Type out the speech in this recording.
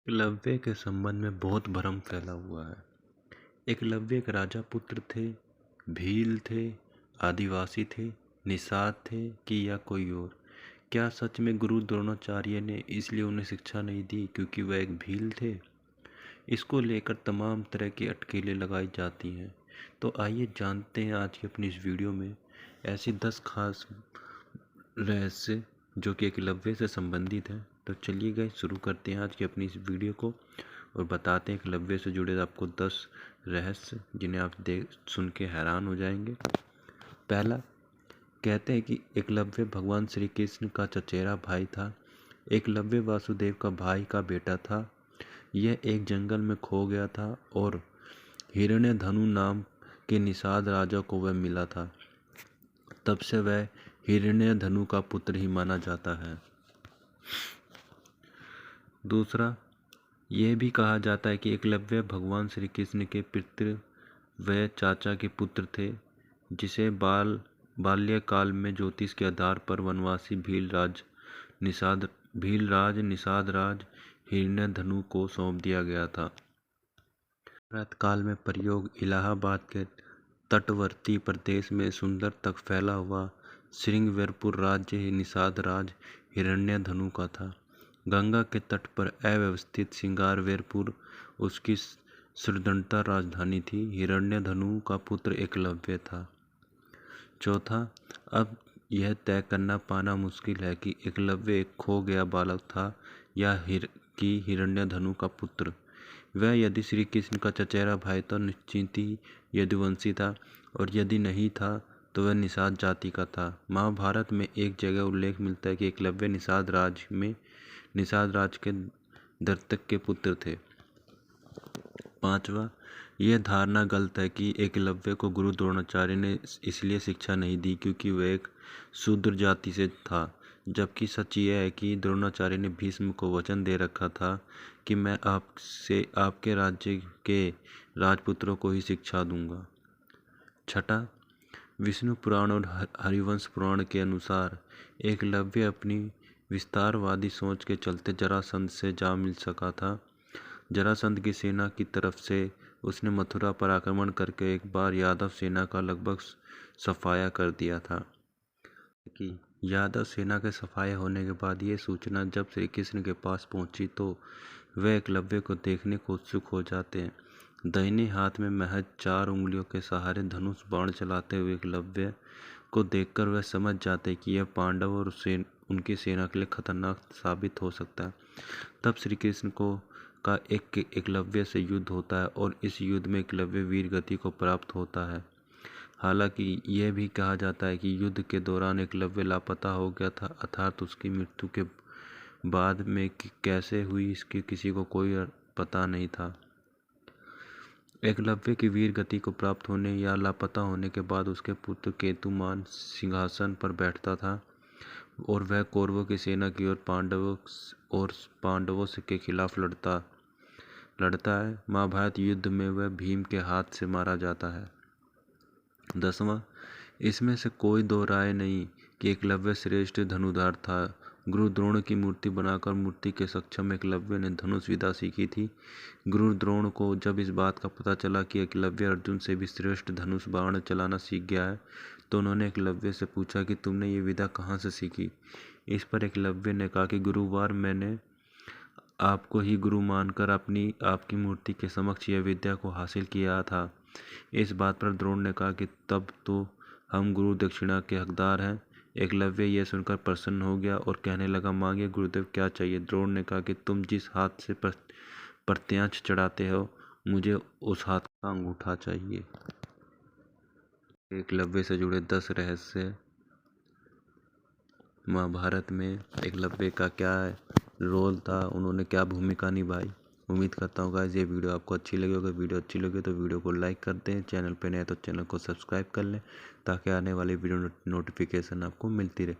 एकलव्य के संबंध में बहुत भ्रम फैला हुआ है। एकलव्य एक राजा पुत्र थे, भील थे, आदिवासी थे, निषाद थे कि या कोई और? क्या सच में गुरु द्रोणाचार्य ने इसलिए उन्हें शिक्षा नहीं दी क्योंकि वह एक भील थे? इसको लेकर तमाम तरह की अटकलें लगाई जाती हैं। तो आइए जानते हैं आज की अपनी इस वीडियो में ऐसी 10 खास रहस्य जो कि एकलव्य से संबंधित हैं। तो चलिए गाइस शुरू करते हैं आज की अपनी इस वीडियो को और बताते हैं एकलव्य से जुड़े आपको 10 रहस्य जिन्हें आप देख सुन के हैरान हो जाएंगे। पहला, कहते हैं कि एकलव्य भगवान श्री कृष्ण का चचेरा भाई था। एकलव्य वासुदेव का भाई का बेटा था। यह एक जंगल में खो गया था और हिरण्यधनु नाम के निषाद राजा को वह मिला था। तब से वह हिरण्यधनु का पुत्र ही माना जाता है। दूसरा, यह भी कहा जाता है कि एकलव्य भगवान श्री कृष्ण के पितृ व चाचा के पुत्र थे, जिसे बाल्यकाल में ज्योतिष के आधार पर वनवासी भीलराज निषाद राज हिरण्यधनु को सौंप दिया गया था। प्रातःकाल में प्रयोग इलाहाबाद के तटवर्ती प्रदेश में सुंदर तक फैला हुआ श्रृंगवेरपुर राज्य निषाद राज हिरण्यधनु का था। गंगा के तट पर अव्यवस्थित श्रृंगारवेरपुर उसकी सुदृढ़ता राजधानी थी। हिरण्यधनु का पुत्र एकलव्य था। चौथा, अब यह तय करना पाना मुश्किल है कि एकलव्य एक खो गया बालक था या हिरण्यधनु का पुत्र। वह यदि श्री कृष्ण का चचेरा भाई तो निश्चित ही यदुवंशी था, और यदि नहीं था तो वह निषाद जाति का था। महाभारत में एक जगह उल्लेख मिलता है कि एकलव्य निषाद राज के दर्तक के पुत्र थे। पांचवा, यह धारणा गलत है कि एकलव्य को गुरु द्रोणाचार्य ने इसलिए शिक्षा नहीं दी क्योंकि वह एक शूद्र जाति से था, जबकि सच यह है कि द्रोणाचार्य ने भीष्म को वचन दे रखा था कि मैं आपके राज्य के राजपुत्रों को ही शिक्षा दूंगा। छठा, विष्णु पुराण और हरिवंश पुराण के अनुसार एकलव्य अपनी विस्तारवादी सोच के चलते जरासंध से जा मिल सका था। जरासंध की सेना की तरफ से उसने मथुरा पर आक्रमण करके एक बार यादव सेना का लगभग सफाया कर दिया था। कि यादव सेना के सफाया होने के बाद ये सूचना जब श्री कृष्ण के पास पहुंची तो वे एकलव्य को देखने को उत्सुक हो जाते हैं। दाहिने हाथ में महज 4 उंगलियों के सहारे धनुष बाण चलाते हुए एकलव्य को देखकर वह समझ जाते कि यह पांडव और उनकी सेना के लिए खतरनाक साबित हो सकता है। तब श्री कृष्ण का एकलव्य से युद्ध होता है और इस युद्ध में एकलव्य वीर गति को प्राप्त होता है। हालांकि यह भी कहा जाता है कि युद्ध के दौरान एकलव्य लापता हो गया था, अर्थात उसकी मृत्यु के बाद में कैसे हुई इसकी किसी को कोई पता नहीं था। एकलव्य की वीर गति को प्राप्त होने या लापता होने के बाद उसके पुत्र केतुमान सिंहासन पर बैठता था और वह कौरवों की सेना की ओर पांडवों के खिलाफ लड़ता है। महाभारत युद्ध में वह भीम के हाथ से मारा जाता है। 10वां, इसमें से कोई दो राय नहीं कि एकलव्य श्रेष्ठ धनुर्धर था। गुरु द्रोण की मूर्ति बनाकर मूर्ति के सक्षम एकलव्य ने धनुष विद्या सीखी थी। गुरु द्रोण को जब इस बात का पता चला कि एकलव्य अर्जुन से भी श्रेष्ठ धनुष बाण चलाना सीख गया है तो उन्होंने एकलव्य से पूछा कि तुमने ये विद्या कहाँ से सीखी। इस पर एकलव्य ने कहा कि गुरुवार मैंने आपको ही गुरु मानकर आपकी मूर्ति के समक्ष यह विद्या को हासिल किया था। इस बात पर द्रोण ने कहा कि तब तो हम गुरु दक्षिणा के हकदार हैं। एकलव्य यह सुनकर प्रसन्न हो गया और कहने लगा, मांगिए गुरुदेव, क्या चाहिए। द्रोण ने कहा कि तुम जिस हाथ से प्रत्यांश चढ़ाते हो मुझे उस हाथ का अंगूठा चाहिए। एकलव्य से जुड़े 10 रहस्य। महाभारत में एकलव्य का क्या रोल था, उन्होंने क्या भूमिका निभाई। उम्मीद करता हूँ गाइस ये वीडियो आपको अच्छी लगी होगी। वीडियो अच्छी लगी तो वीडियो को लाइक कर दें, चैनल पे नए तो चैनल को सब्सक्राइब कर लें ताकि आने वाली वीडियो नोटिफिकेशन आपको मिलती रहे।